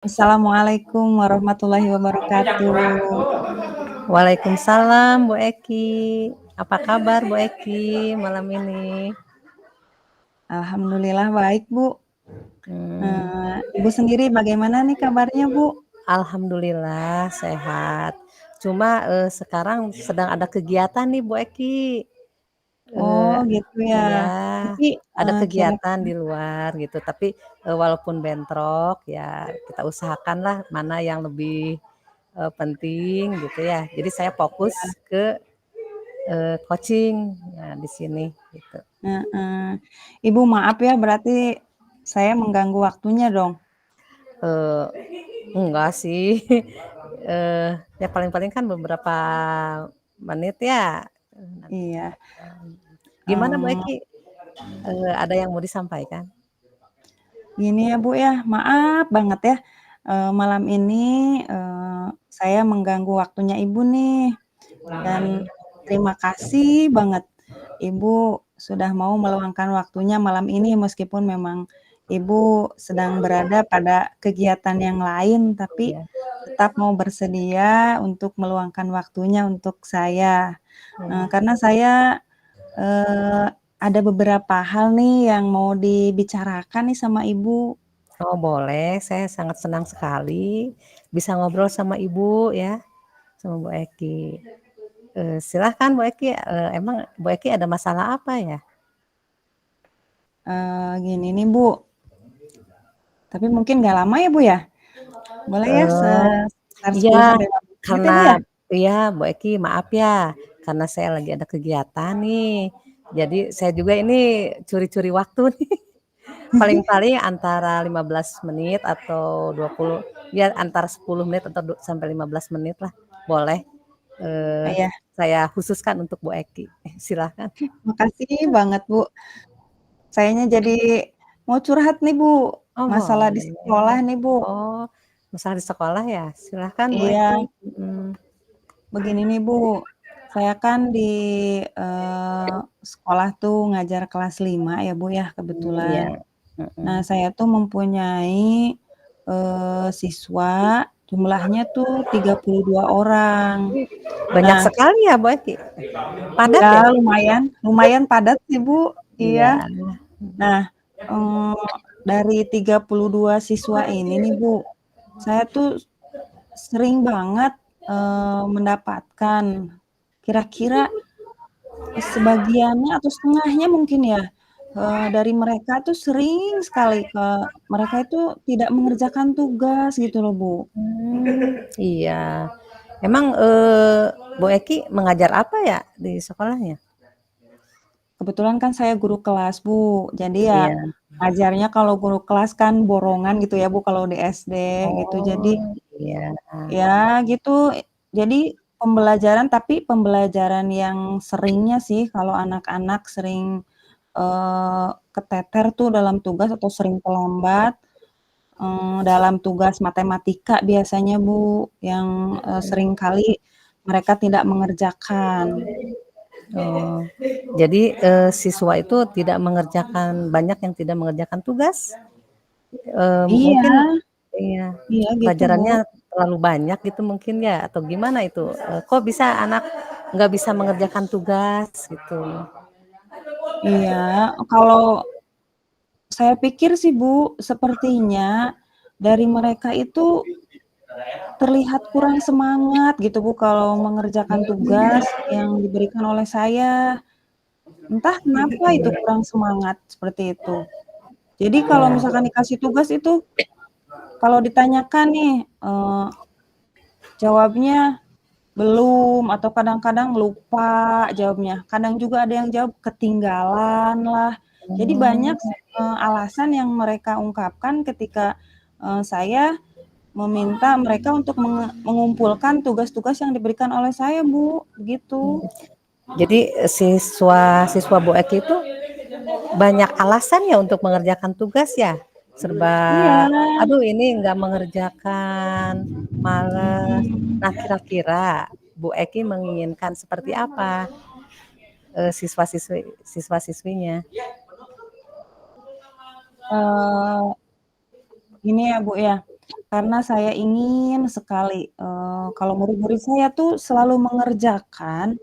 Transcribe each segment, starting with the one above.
Assalamualaikum warahmatullahi wabarakatuh. Waalaikumsalam Bu Eki. Apa kabar Bu Eki malam ini? Alhamdulillah baik, Bu. Mmm, Ibu sendiri bagaimana nih kabarnya, Bu? Alhamdulillah sehat. Cuma, sekarang sedang ada kegiatan nih Bu Eki. Oh, Eee, gitu ya. iya, Tapi, ada kegiatan kira-kira di luar gitu, tapi, walaupun bentrok ya kita usahakanlah mana yang lebih, penting gitu ya. Jadi saya fokus ya, ke, coaching ya di sini gitu. heeh. Ibu maaf ya berarti saya mengganggu waktunya dong? Eee, enggak sih, ya paling-paling kan beberapa menit ya, nanti Iya, gimana Bu eee, Eki, ada yang mau disampaikan? gini ya, Bu, ya, maaf banget ya, malam ini, saya mengganggu waktunya Ibu nih. Dan terima kasih banget Ibu sudah mau meluangkan waktunya malam ini meskipun memang Ibu sedang berada pada kegiatan yang lain, tapi Iya, tetap mau bersedia untuk meluangkan waktunya untuk saya. iya. Karena saya, eee, ada beberapa hal nih yang mau dibicarakan nih sama Ibu. Oh boleh, saya sangat senang sekali bisa ngobrol sama Ibu ya, sama Bu Eki. Silahkan Bu Eki, emang Bu Eki ada masalah apa ya? Gini nih Bu, tapi mungkin nggak lama ya Bu ya? Boleh ya Eee, sekitar iya, 10 sampai 15 menit karena ya Bu ya? iya, Bu Eki maaf ya, karena saya lagi ada kegiatan nih. Jadi saya juga ini curi-curi waktu nih. Paling-paling antara 15 menit atau 20, ya antara 10 menit atau sampai 15 menit lah, boleh, eee, Iya, saya khususkan untuk Bu Eki. Silahkan. makasih banget, Bu. Sayanya jadi mau curhat nih, Bu, Oh masalah di sekolah boleh. nih, Bu. Oh, masalah di sekolah ya? Silahkan Bu Iya, Eki. Mhm. begini nih, Bu, saya kan di, sekolah tuh ngajar kelas 5 ya, Bu, ya, kebetulan. Iya, Nah, mhm. saya tuh mempunyai, siswa jumlahnya tuh 32 orang. Banyak Nah, sekali ya Bu Eki? Padat ya ya? lumayan lumayan padat sih, Bu, Iya. iya. Nah, eee, dari 32 siswa ini nih, Bu, saya tuh sering banget, mendapatkan kira-kira, sebagiannya atau setengahnya mungkin ya, dari mereka tuh sering sekali mereka itu tidak mengerjakan tugas gitu loh, Bu. Iya. Emang, Bu Eki mengajar apa ya di sekolahnya? Kebetulan kan saya guru kelas, Bu, jadi ya Iya. ngajarnya kalau guru kelas kan borongan gitu ya, Bu, kalau di SD gitu. Jadi Oh, iya. ya gitu, jadi pembelajaran yang seringnya sih kalau anak-anak sering, keteter tuh dalam tugas atau sering terlambat, dalam tugas matematika biasanya, Bu, yang, sering kali mereka tidak mengerjakan. Oh, jadi, siswa itu tidak mengerjakan banyak yang tidak mengerjakan tugas? Iya Mungkin iya, iya gitu, Bu. pelajarannya terlalu banyak gitu mungkin ya, atau gimana itu? Kok bisa anak nggak bisa mengerjakan tugas gitu? Iya, kalau saya pikir sih, Bu, sepertinya dari mereka itu terlihat kurang semangat gitu, Bu, kalau mengerjakan tugas yang diberikan oleh saya. Entah kenapa itu kurang semangat, seperti itu. Jadi kalau Iya. misalkan dikasih tugas itu, kalau ditanyakan nih, jawabnya belum atau kadang-kadang lupa jawabnya. Kadang juga ada yang jawab ketinggalan lah. Jadi banyak, Mmm, alasan yang mereka ungkapkan ketika, saya meminta mereka untuk mengumpulkan tugas-tugas yang diberikan oleh saya, Bu, begitu. jadi, siswa-siswa Bu Eki itu banyak alasan ya untuk mengerjakan tugas ya? Serba, Iya, "Aduh ini nggak mengerjakan, males." mhm, Nah kira-kira Bu Eki menginginkan seperti apa, siswa-siswinya? eee, gini ya, Bu, ya. karena saya ingin sekali, kalau murid-murid saya tuh selalu mengerjakan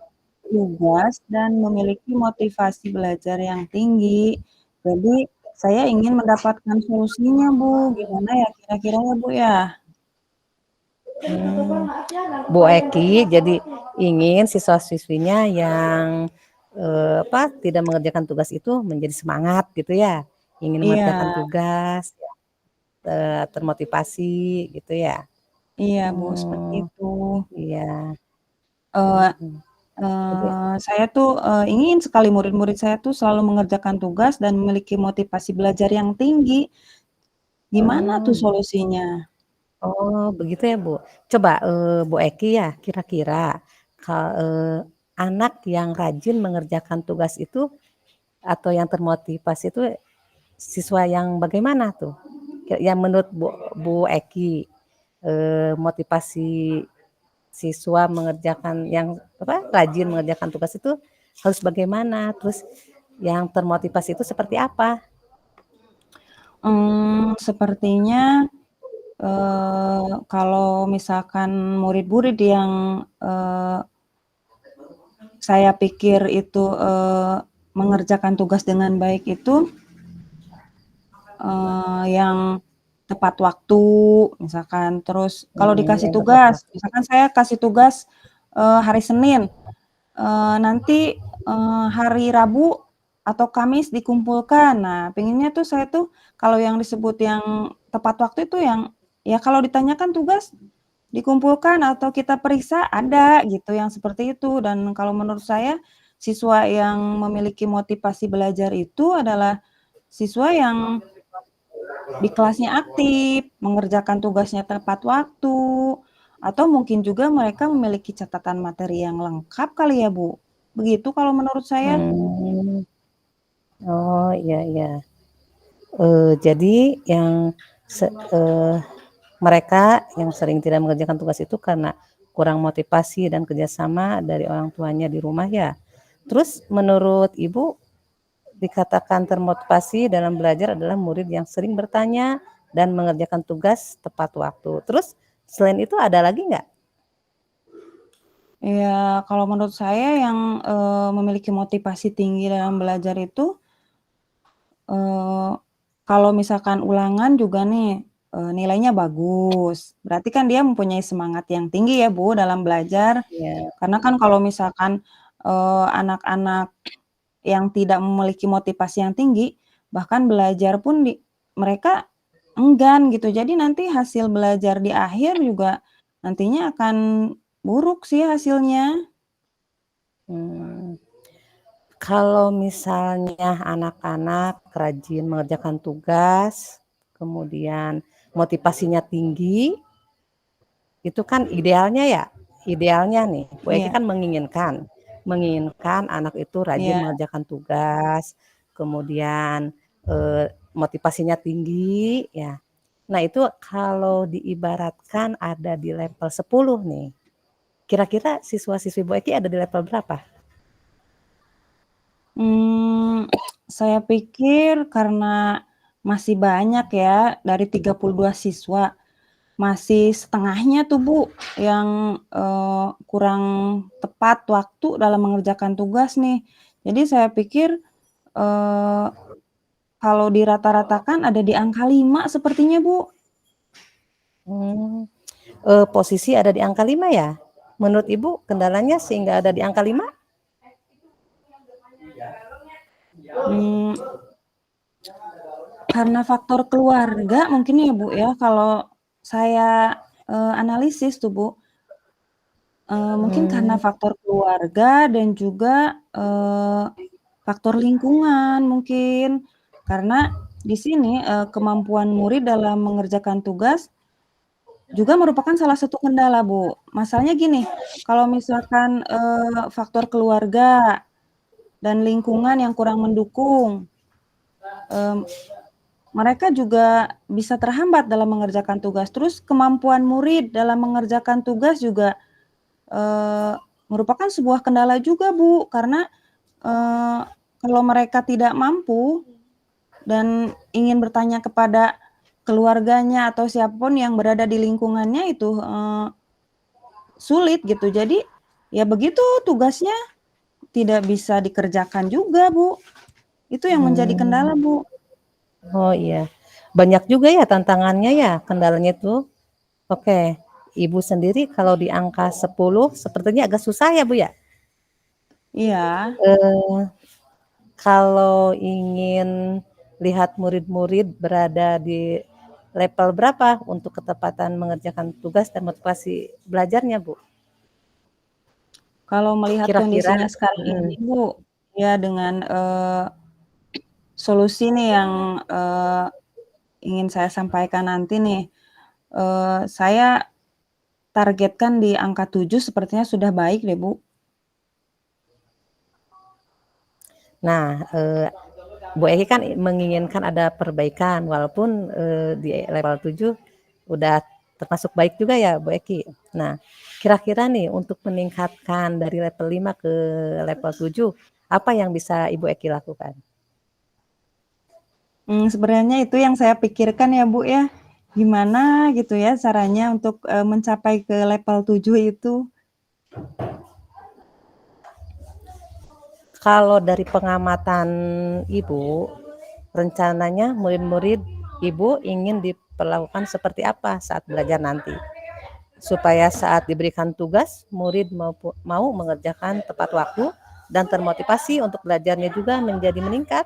tugas dan memiliki motivasi belajar yang tinggi. Jadi, saya ingin mendapatkan solusinya, Bu. Gimana ya kira-kira ya, Bu, ya? Bu Eki jadi ingin siswa-siswinya yang tidak mengerjakan tugas itu menjadi semangat gitu ya, ingin mengerjakan Iya, tugas, termotivasi gitu ya. iya, Bu, seperti Oh, itu. iya. Eee Mhm. Jadi Saya tuh, ingin sekali murid-murid saya tuh selalu mengerjakan tugas dan memiliki motivasi belajar yang tinggi. Gimana tuh oh, solusinya? oh begitu ya, Bu. Coba, Bu Eki ya, kira-kira anak yang rajin mengerjakan tugas itu atau yang termotivasi itu siswa yang bagaimana tuh? Yang menurut Bu Eki, motivasi siswa mengerjakan yang rajin mengerjakan tugas itu harus bagaimana? Terus yang termotivasi itu seperti apa? Sepertinya, kalau misalkan murid-murid yang, saya pikir itu, mengerjakan tugas dengan baik itu, yang tepat waktu misalkan, terus kalau dikasih Yang tepat tugas, waktu. misalkan saya kasih tugas, hari Senin, nanti, hari Rabu atau Kamis dikumpulkan. Nah, pengennya tuh saya tuh kalau yang disebut yang tepat waktu itu yang, ya kalau ditanyakan tugas dikumpulkan atau kita periksa ada gitu yang seperti itu. Dan kalau menurut saya, siswa yang memiliki motivasi belajar itu adalah siswa yang di kelasnya aktif, mengerjakan tugasnya tepat waktu, atau mungkin juga mereka memiliki catatan materi yang lengkap kali ya, Bu? Begitu kalau menurut saya. Hmm. Oh, iya iya. Jadi yang se eee, mereka yang sering tidak mengerjakan tugas itu karena kurang motivasi dan kerjasama dari orang tuanya di rumah ya? Terus menurut Ibu, dikatakan termotivasi dalam belajar adalah murid yang sering bertanya dan mengerjakan tugas tepat waktu. Terus selain itu ada lagi nggak? Ya, kalau menurut saya yang, memiliki motivasi tinggi dalam belajar itu, eee, kalau misalkan ulangan juga nih, nilainya bagus, berarti kan dia mempunyai semangat yang tinggi ya, Bu, dalam belajar. Ya, Karena kan kalau misalkan, anak-anak yang tidak memiliki motivasi yang tinggi, bahkan belajar pun mereka enggan gitu. Jadi nanti hasil belajar di akhir juga nantinya akan buruk sih hasilnya. mmm, kalau misalnya anak-anak rajin mengerjakan tugas, kemudian motivasinya tinggi, itu kan idealnya ya, idealnya nih, Bu Eki Iya, kan menginginkan anak itu rajin iya. mengerjakan tugas, kemudian, motivasinya tinggi ya. Nah itu kalau diibaratkan ada di level 10 nih, kira-kira siswa-siswi Bu Eki ada di level berapa? Mmm, saya pikir karena masih banyak ya, dari 32 siswa, masih setengahnya tuh, Bu, yang, kurang tepat waktu dalam mengerjakan tugas nih. Jadi saya pikir, eee, kalau dirata-ratakan ada di angka 5 sepertinya, Bu. Mmm, posisi ada di angka 5 ya? Menurut Ibu kendalanya sehingga ada di angka 5? Mmm, karena faktor keluarga mungkin ya, Bu, ya, kalau saya, analisis tuh, Bu. Mungkin karena Mmm, faktor keluarga dan juga, faktor lingkungan mungkin. Karena di sini, kemampuan murid dalam mengerjakan tugas juga merupakan salah satu kendala, Bu. Masalahnya gini, kalau misalkan, faktor keluarga dan lingkungan yang kurang mendukung, mmm, mereka juga bisa terhambat dalam mengerjakan tugas. Terus kemampuan murid dalam mengerjakan tugas juga, eee, merupakan sebuah kendala juga, Bu. Karena, eee, kalau mereka tidak mampu dan ingin bertanya kepada keluarganya atau siapapun yang berada di lingkungannya itu, sulit gitu. Jadi, ya begitu tugasnya tidak bisa dikerjakan juga, Bu. Itu yang menjadi kendala, Mmm. Bu. Oh, iya. Banyak juga ya tantangannya ya, kendalanya tuh? Oke. Ibu sendiri kalau di angka 10 sepertinya agak susah ya, Bu, ya? Iya. Eee, kalau ingin lihat murid-murid berada di level berapa untuk ketepatan mengerjakan tugas dan motivasi belajarnya, Bu? Kalau melihat Kira-kira kondisinya sekarang ini, mhm. Bu, ya dengan, solusi nih yang, ingin saya sampaikan nanti nih, saya targetkan di angka 7 sepertinya sudah baik deh, Bu. Nah, Bu Egi kan menginginkan ada perbaikan walaupun, di level 7 udah termasuk baik juga ya, Bu Eki. Nah, kira-kira nih untuk meningkatkan dari level 5 ke level 7, apa yang bisa Ibu Eki lakukan? Sebenarnya itu yang saya pikirkan ya, Bu, ya. Gimana gitu ya caranya untuk, mencapai ke level 7 itu? Kalau dari pengamatan Ibu, rencananya murid-murid Ibu ingin diperlakukan seperti apa saat belajar nanti? Supaya saat diberikan tugas, murid mau mengerjakan tepat waktu dan termotivasi untuk belajarnya juga menjadi meningkat.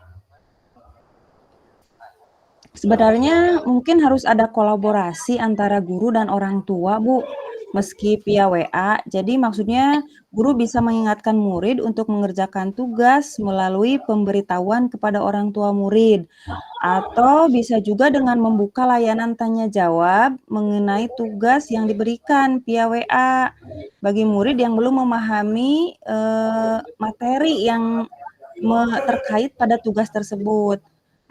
Sebenarnya mungkin harus ada kolaborasi antara guru dan orang tua, Bu, meski via WA. Jadi maksudnya guru bisa mengingatkan murid untuk mengerjakan tugas melalui pemberitahuan kepada orang tua murid, atau bisa juga dengan membuka layanan tanya jawab mengenai tugas yang diberikan via WA bagi murid yang belum memahami, materi yang terkait pada tugas tersebut.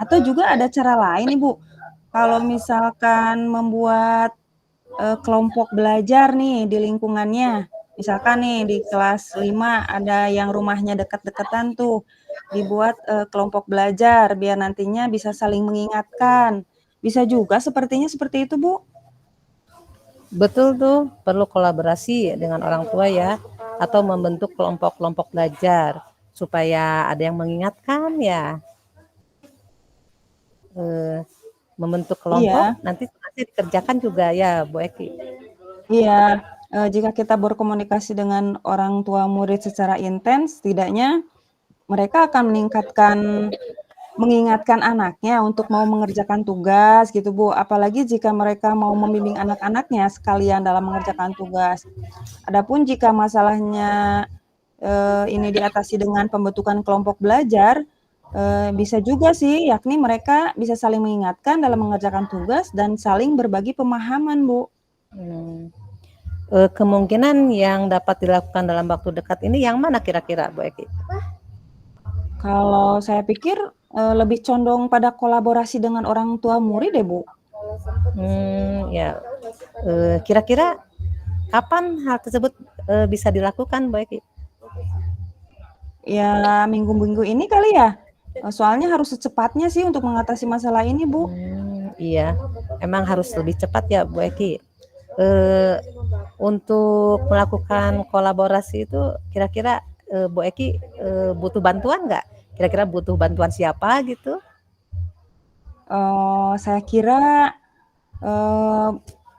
Atau juga ada cara lain nih, Bu, kalau misalkan membuat, kelompok belajar nih di lingkungannya. Misalkan nih di kelas 5 ada yang rumahnya dekat-dekatan tuh, dibuat, kelompok belajar biar nantinya bisa saling mengingatkan. Bisa juga sepertinya seperti itu, Bu. Betul tuh, perlu kolaborasi dengan orang tua ya, atau membentuk kelompok-kelompok belajar supaya ada yang mengingatkan ya. Eh, membentuk kelompok Iya nanti tugasnya dikerjakan juga ya, Bu Eki. iya, jika kita berkomunikasi dengan orang tua murid secara intens, setidaknya mereka akan mengingatkan anaknya untuk mau mengerjakan tugas gitu, Bu. Apalagi jika mereka mau membimbing anak-anaknya sekalian dalam mengerjakan tugas. Adapun jika masalahnya, ini diatasi dengan pembentukan kelompok belajar, bisa juga sih, yakni mereka bisa saling mengingatkan dalam mengerjakan tugas dan saling berbagi pemahaman, Bu. Hmm. Kemungkinan yang dapat dilakukan dalam waktu dekat ini yang mana kira-kira, Bu Eki? Kalau saya pikir, lebih condong pada kolaborasi dengan orang tua murid deh, Bu. Ya. Kira-kira kapan hal tersebut bisa dilakukan, Bu Eki? Ya minggu-minggu ini kali ya? Soalnya harus secepatnya sih untuk mengatasi masalah ini, Bu. Iya, emang harus lebih cepat ya, Bu Eki. Eh, untuk melakukan kolaborasi itu kira-kira Bu Eki butuh bantuan nggak? Kira-kira butuh bantuan siapa gitu? Saya kira, eee,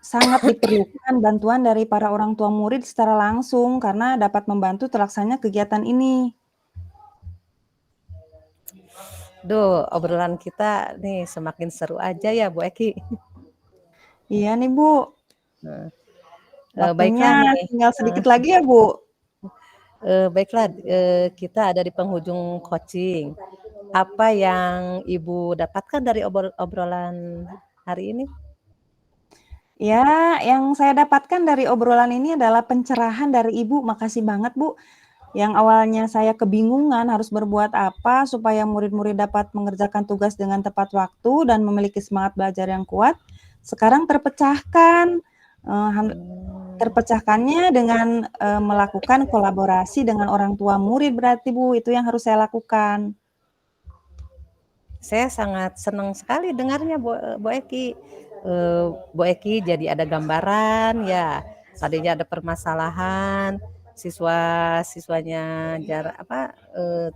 sangat diperlukan bantuan dari para orang tua murid secara langsung karena dapat membantu terlaksananya kegiatan ini. Duh, obrolan kita nih semakin seru aja ya, Bu Eki. Iya nih, Bu, Nah, waktunya baiklah nih. tinggal eh, sedikit lagi ya, Bu. Baiklah, kita ada di penghujung coaching. Apa yang Ibu dapatkan dari obrolan hari ini? Ya, yang saya dapatkan dari obrolan ini adalah pencerahan dari Ibu, makasih banget, Bu. Yang awalnya saya kebingungan harus berbuat apa supaya murid-murid dapat mengerjakan tugas dengan tepat waktu dan memiliki semangat belajar yang kuat, sekarang terpecahkan. Hmm. Terpecahkannya dengan, melakukan kolaborasi dengan orang tua murid berarti, Bu, itu yang harus saya lakukan. saya sangat senang sekali dengarnya Bu Eki. Bu Eki jadi ada gambaran ya. Tadinya ada permasalahan siswa-siswanya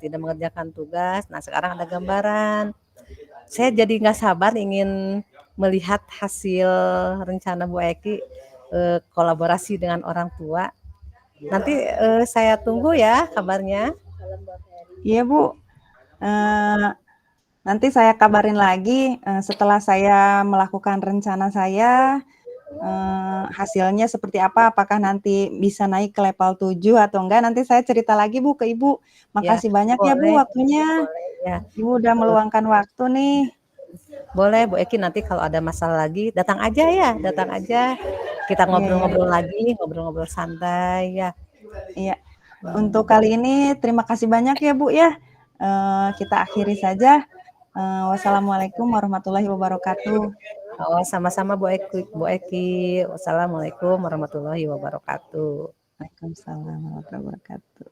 tidak mengerjakan tugas. Nah, sekarang ada gambaran. Saya jadi nggak sabar ingin melihat hasil rencana Bu Eki kolaborasi dengan orang tua. Nanti saya tunggu ya kabarnya. Iya Bu, nanti saya kabarin lagi setelah saya melakukan rencana saya, hasilnya seperti apa, apakah nanti bisa naik ke level 7 atau enggak, nanti saya cerita lagi Bu ke Ibu. Ya, Makasih banyak ya Bu boleh, waktunya, boleh ya. Ibu udah meluangkan waktu nih. Boleh Bu Eki, nanti kalau ada masalah lagi datang aja ya, datang aja. Kita Iya iya ngobrol-ngobrol lagi, ngobrol-ngobrol santai ya. iya. Untuk kali ini terima kasih banyak ya Bu ya. Kita akhiri saja. Wassalamualaikum warahmatullahi wabarakatuh. Oh, sama-sama Bu Eki, Bu Eki. Wassalamualaikum warahmatullahi wabarakatuh. Waalaikumsalam warahmatullahi wabarakatuh.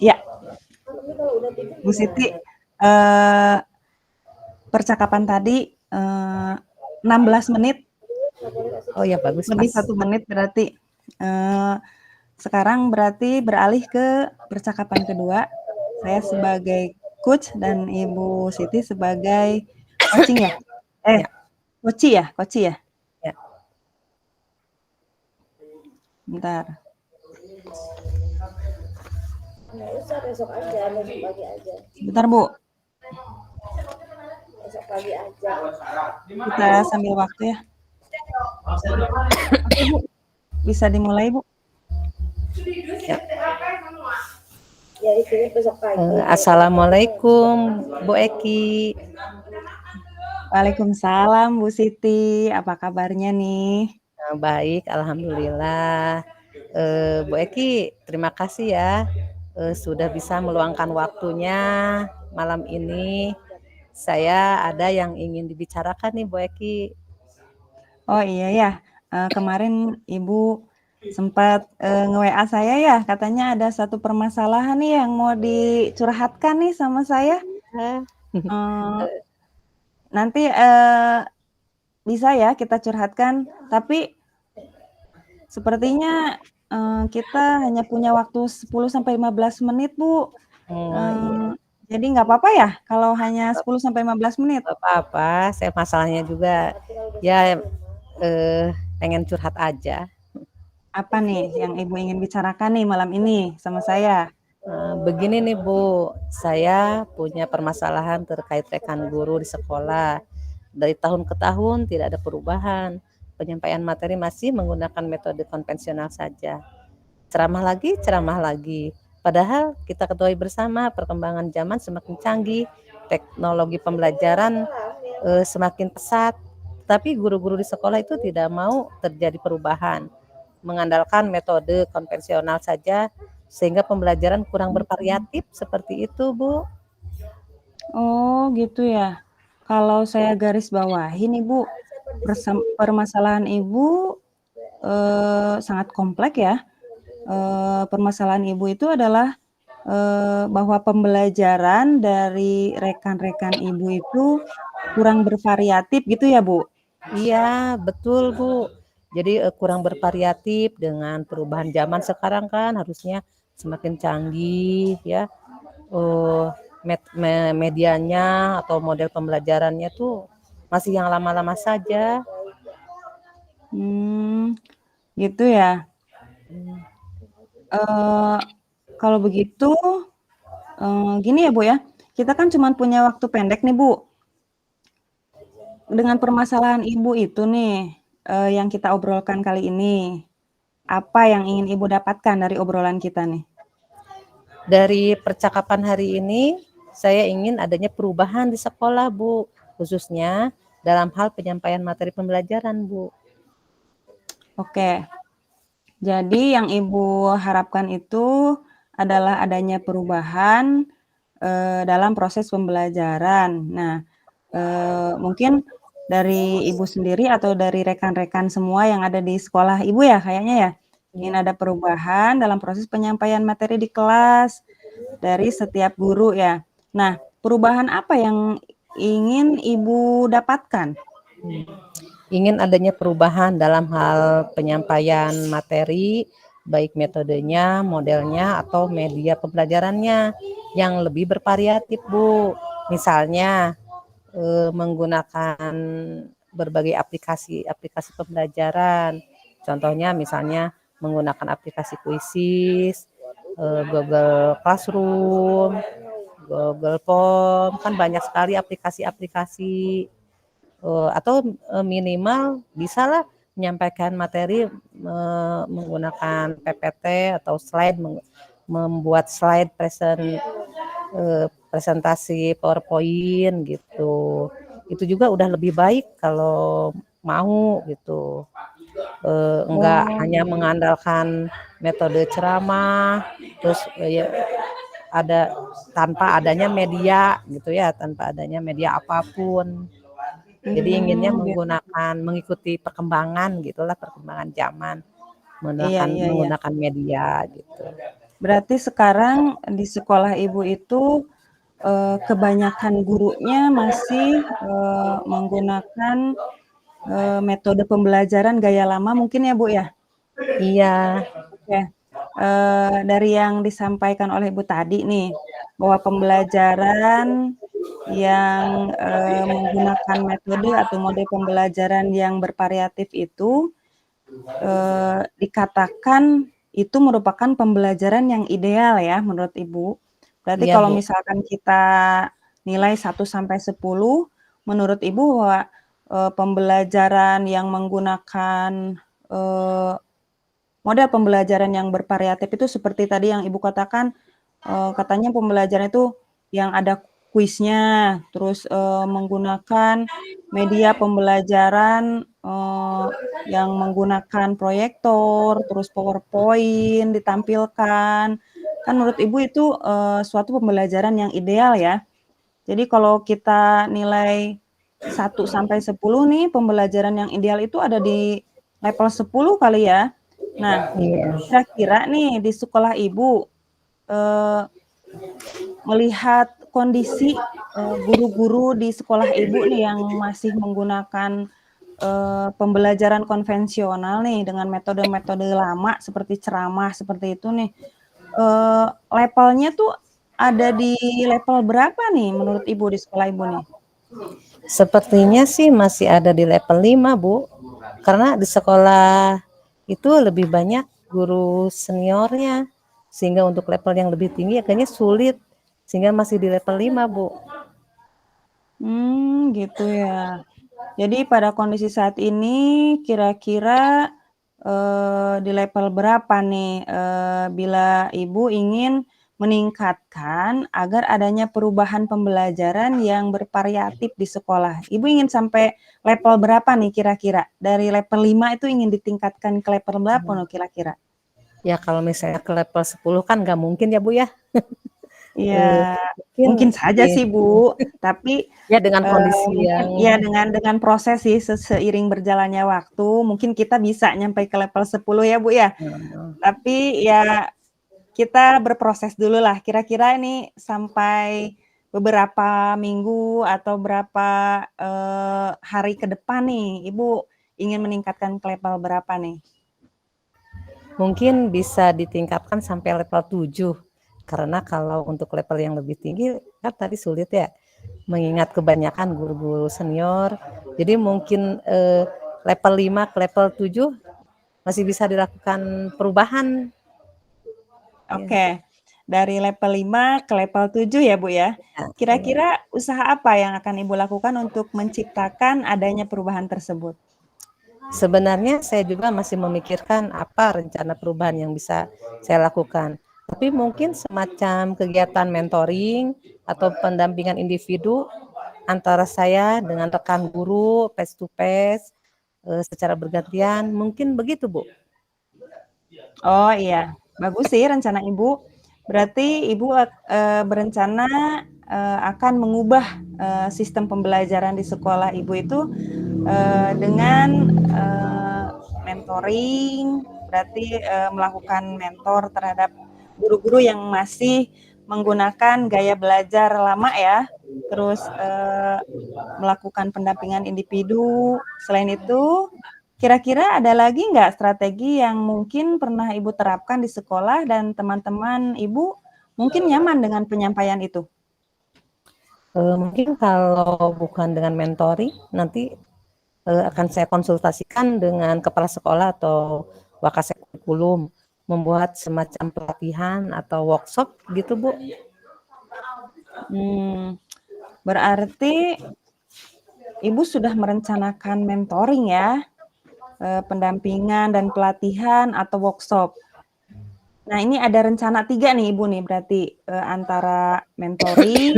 Ya, Bu Siti, percakapan tadi 16 menit. Oh ya bagus Lebih Mas. 1 menit berarti. Sekarang berarti beralih ke percakapan kedua. Saya sebagai coach dan Ibu Siti sebagai coaching ya? Ya, Koci ya? Koci ya? ya. Bentar. Nggak usah, besok aja, besok pagi aja. Bentar Bu, Besok pagi aja. kita sambil waktu ya. Oke Bu, bisa dimulai Bu. Ya itu besok pagi. Assalamualaikum Bu Eki. Waalaikumsalam Bu Siti, apa kabarnya nih? Baik, alhamdulillah. Bu Eki, terima kasih ya sudah bisa meluangkan waktunya malam ini. Saya ada yang ingin dibicarakan nih Bu Eki. Oh iya ya, kemarin Ibu sempat nge-WA saya ya, katanya ada satu permasalahan nih yang mau dicurhatkan nih sama saya. Nanti bisa ya kita curhatkan, tapi sepertinya kita hanya punya waktu 10-15 menit Bu. Iya. Jadi nggak apa-apa ya kalau hanya 10-15 menit? Gak apa-apa, saya masalahnya juga ya pengen curhat aja. Apa nih yang Ibu ingin bicarakan nih malam ini sama saya? Begini nih Bu, saya punya permasalahan terkait rekan guru di sekolah. Dari tahun ke tahun tidak ada perubahan. Penyampaian materi masih menggunakan metode konvensional saja. Ceramah lagi, ceramah lagi. Padahal kita ketahui bersama perkembangan zaman semakin canggih, teknologi pembelajaran semakin pesat. Tapi guru-guru di sekolah itu tidak mau terjadi perubahan, mengandalkan metode konvensional saja, sehingga pembelajaran kurang bervariatif seperti itu, Bu. Oh gitu ya. Kalau saya garis bawahi nih Bu, permasalahan Ibu sangat kompleks ya. Permasalahan Ibu itu adalah bahwa pembelajaran dari rekan-rekan Ibu itu kurang bervariatif gitu ya Bu? Iya, betul, Bu. Jadi kurang bervariatif dengan perubahan zaman sekarang kan harusnya semakin canggih ya. Medianya atau model pembelajarannya tuh masih yang lama-lama saja. Gitu ya. Kalau begitu, gini ya Bu ya, kita kan cuma punya waktu pendek nih Bu. Dengan permasalahan Ibu itu nih, yang kita obrolkan kali ini, apa yang ingin Ibu dapatkan dari obrolan kita nih? Dari percakapan hari ini, saya ingin adanya perubahan di sekolah, Bu, khususnya dalam hal penyampaian materi pembelajaran, Bu. Oke. Jadi yang Ibu harapkan itu adalah adanya perubahan dalam proses pembelajaran. Nah, mungkin dari Ibu sendiri atau dari rekan-rekan semua yang ada di sekolah Ibu ya kayaknya ya, ingin ada perubahan dalam proses penyampaian materi di kelas dari setiap guru ya. Nah, perubahan apa yang ingin Ibu dapatkan? Ingin adanya perubahan dalam hal penyampaian materi, baik metodenya, modelnya, atau media pembelajarannya yang lebih bervariatif, Bu. Misalnya menggunakan berbagai aplikasi pembelajaran. Contohnya misalnya menggunakan aplikasi Quizzes, Google Classroom, Google Form, kan banyak sekali aplikasi-aplikasi. Atau minimal bisalah menyampaikan materi menggunakan PPT atau slide, membuat slide presentasi PowerPoint gitu. Itu juga udah lebih baik kalau mau gitu. Enggak Oh, hanya mengandalkan metode ceramah, terus ya ada tanpa adanya media gitu ya, tanpa adanya media apapun. Jadi inginnya gitu. mengikuti perkembangan gitulah, perkembangan zaman, Iya, menggunakan iya, iya. menggunakan media gitu. Berarti sekarang di sekolah Ibu itu kebanyakan gurunya masih menggunakan metode pembelajaran gaya lama mungkin ya Bu ya? Iya. Oke. Dari yang disampaikan oleh Ibu tadi nih, bahwa pembelajaran yang menggunakan metode atau mode pembelajaran yang bervariatif itu dikatakan itu merupakan pembelajaran yang ideal ya menurut Ibu. Berarti Iya, kalau Bu. misalkan kita nilai 1 sampai 10, menurut Ibu bahwa pembelajaran yang menggunakan model pembelajaran yang bervariatif itu seperti tadi yang Ibu katakan, katanya pembelajaran itu yang ada kuisnya, terus menggunakan media pembelajaran yang menggunakan proyektor, terus PowerPoint ditampilkan. Kan menurut Ibu itu suatu pembelajaran yang ideal ya. Jadi kalau kita nilai 1 sampai 10 nih, pembelajaran yang ideal itu ada di level 10 kali ya. Nah, Iya. kira-kira nih di sekolah Ibu, eee, melihat kondisi, guru-guru di sekolah Ibu nih yang masih menggunakan, pembelajaran konvensional nih dengan metode-metode lama seperti ceramah seperti itu nih, levelnya tuh ada di level berapa nih menurut Ibu di sekolah Ibu nih? Sepertinya sih masih ada di level 5, Bu. Karena di sekolah itu lebih banyak guru seniornya. Sehingga untuk level yang lebih tinggi kayaknya sulit. Sehingga masih di level 5, Bu. Gitu ya. Jadi pada kondisi saat ini kira-kira, di level berapa nih, bila Ibu ingin meningkatkan agar adanya perubahan pembelajaran yang bervariatif di sekolah? Ibu ingin sampai level berapa nih kira-kira? Dari level 5 itu ingin ditingkatkan ke level berapa nih kira-kira? Ya kalau misalnya ke level 10 kan nggak mungkin ya, Bu ya. Iya, Mungkin mungkin saja sih Bu, tapi ya dengan kondisi Mungkin yang ya dengan proses sih seiring berjalannya waktu, mungkin kita bisa nyampe ke level 10 ya, Bu, ya. Tapi ya kita berproses dulu lah, kira-kira ini sampai beberapa minggu atau berapa, hari ke depan nih, Ibu ingin meningkatkan ke level berapa nih? mungkin bisa ditingkatkan sampai level 7. Karena kalau untuk level yang lebih tinggi kan tadi sulit ya, mengingat kebanyakan guru-guru senior. Jadi mungkin level 5 ke level 7 masih bisa dilakukan perubahan. Ya. Oke, dari level 5 ke level 7 ya, Bu, ya. Kira-kira usaha apa yang akan Ibu lakukan untuk menciptakan adanya perubahan tersebut? Sebenarnya saya juga masih memikirkan apa rencana perubahan yang bisa saya lakukan. Tapi mungkin semacam kegiatan mentoring atau pendampingan individu antara saya dengan rekan guru face to face secara bergantian, mungkin begitu, Bu. Oh iya, bagus sih rencana Ibu. Berarti Ibu berencana akan mengubah sistem pembelajaran di sekolah Ibu itu dengan mentoring, berarti melakukan mentor terhadap guru-guru yang masih menggunakan gaya belajar lama ya, terus melakukan pendampingan individu. Selain itu, kira-kira ada lagi nggak strategi yang mungkin pernah Ibu terapkan di sekolah dan teman-teman Ibu mungkin nyaman dengan penyampaian itu? Mungkin kalau bukan dengan mentoring, nanti akan saya konsultasikan dengan kepala sekolah atau wakasek kurikulum, membuat semacam pelatihan atau workshop gitu, Bu. Berarti Ibu sudah merencanakan mentoring ya, pendampingan dan pelatihan atau workshop. Nah, ini ada rencana 3 nih Ibu nih berarti, antara mentoring,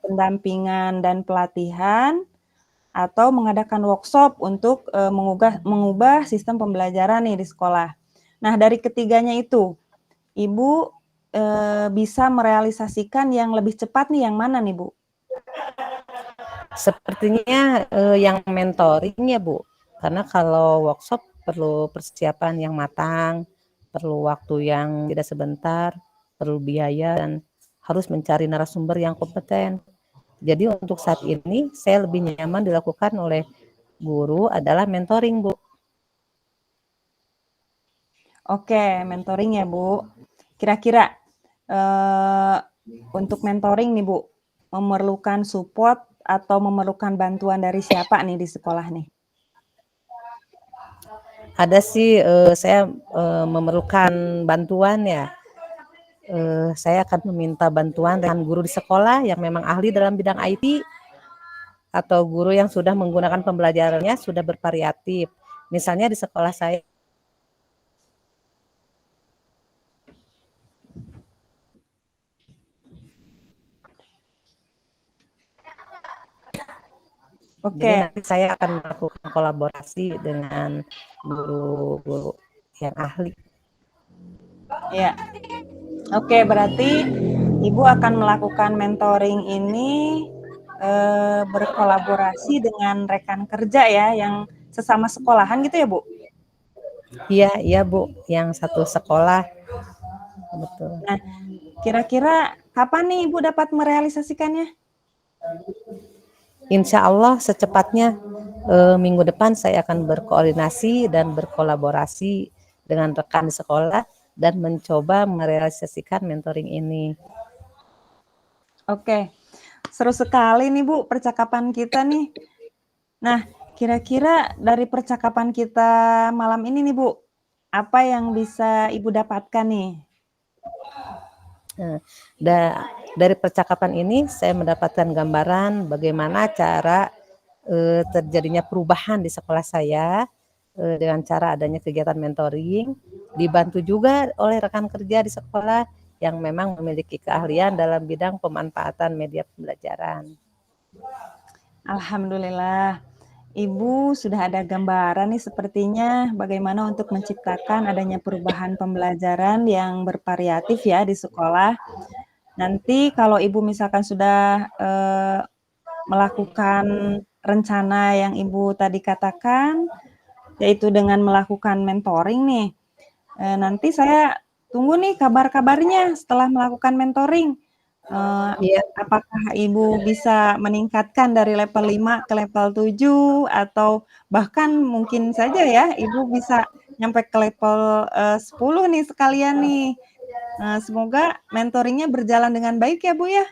pendampingan dan pelatihan, atau mengadakan workshop untuk, mengubah sistem pembelajaran nih di sekolah. Nah, dari ketiganya itu, Ibu, bisa merealisasikan yang lebih cepat nih yang mana nih, Bu? Sepertinya yang mentoring ya, Bu. Karena kalau workshop perlu persiapan yang matang, perlu waktu yang tidak sebentar, perlu biaya dan harus mencari narasumber yang kompeten. Jadi untuk saat ini saya lebih nyaman dilakukan oleh guru adalah mentoring, Bu. Oke, mentoring ya, Bu. Kira-kira, untuk mentoring nih, Bu, memerlukan support atau memerlukan bantuan dari siapa nih di sekolah nih? Ada sih saya memerlukan bantuan ya. Saya akan meminta bantuan dengan guru di sekolah yang memang ahli dalam bidang IT atau guru yang sudah menggunakan pembelajarannya sudah bervariatif. Misalnya di sekolah saya jadi Oke, nanti saya akan melakukan kolaborasi dengan guru-guru yang ahli. ya. Oke, berarti Ibu akan melakukan mentoring ini, berkolaborasi dengan rekan kerja ya, yang sesama sekolahan gitu ya, Bu? Iya, iya Bu, yang satu sekolah. Betul. Nah, kira-kira kapan nih Ibu dapat merealisasikannya? Insya Allah secepatnya minggu depan saya akan berkoordinasi dan berkolaborasi dengan rekan di sekolah dan mencoba merealisasikan mentoring ini. Oke, seru sekali nih Bu percakapan kita nih. Nah, kira-kira dari percakapan kita malam ini nih Bu, apa yang bisa Ibu dapatkan nih? Dari percakapan ini saya mendapatkan gambaran bagaimana cara terjadinya perubahan di sekolah saya dengan cara adanya kegiatan mentoring, dibantu juga oleh rekan kerja di sekolah yang memang memiliki keahlian dalam bidang pemanfaatan media pembelajaran. Alhamdulillah, Ibu sudah ada gambaran nih sepertinya bagaimana untuk menciptakan adanya perubahan pembelajaran yang bervariatif ya di sekolah. Nanti kalau Ibu misalkan sudah, melakukan rencana yang Ibu tadi katakan, yaitu dengan melakukan mentoring nih, nanti saya tunggu nih kabar-kabarnya setelah melakukan mentoring. Iya, Apakah Ibu bisa meningkatkan dari level 5 ke level 7 atau bahkan mungkin saja ya Ibu bisa nyampe ke level, 10 nih sekalian nih. Semoga mentoring-nya berjalan dengan baik ya, Bu, ya.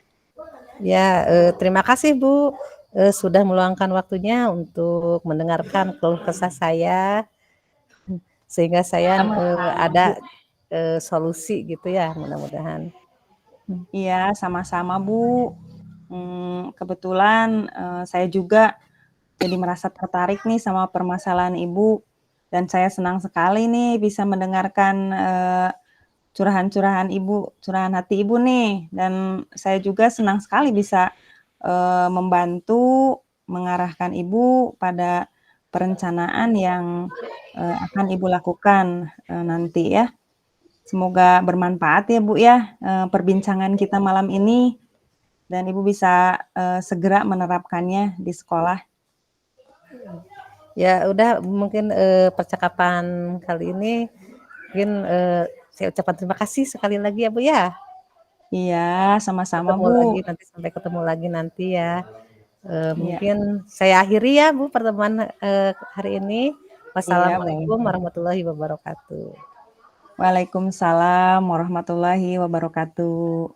ya terima kasih Bu sudah meluangkan waktunya untuk mendengarkan keluh kesah saya sehingga saya Sama-sama, ada Bu. solusi gitu ya mudah-mudahan. Iya, sama-sama, Bu. Kebetulan, saya juga jadi merasa tertarik nih sama permasalahan Ibu, dan saya senang sekali nih bisa mendengarkan, curahan-curahan Ibu, curahan hati Ibu nih, dan saya juga senang sekali bisa, membantu mengarahkan Ibu pada perencanaan yang, akan Ibu lakukan, nanti ya. Semoga bermanfaat ya, Bu, ya, perbincangan kita malam ini dan Ibu bisa, segera menerapkannya di sekolah. Ya udah mungkin percakapan kali ini mungkin saya ucapkan terima kasih sekali lagi ya Bu ya. Iya, sama-sama, Ketemu lagi Bu. nanti, sampai ketemu lagi nanti ya. Iya. Mungkin saya akhiri ya Bu pertemuan hari ini. Iya, boleh. Wassalamualaikum warahmatullahi wabarakatuh. Waalaikumsalam warahmatullahi wabarakatuh.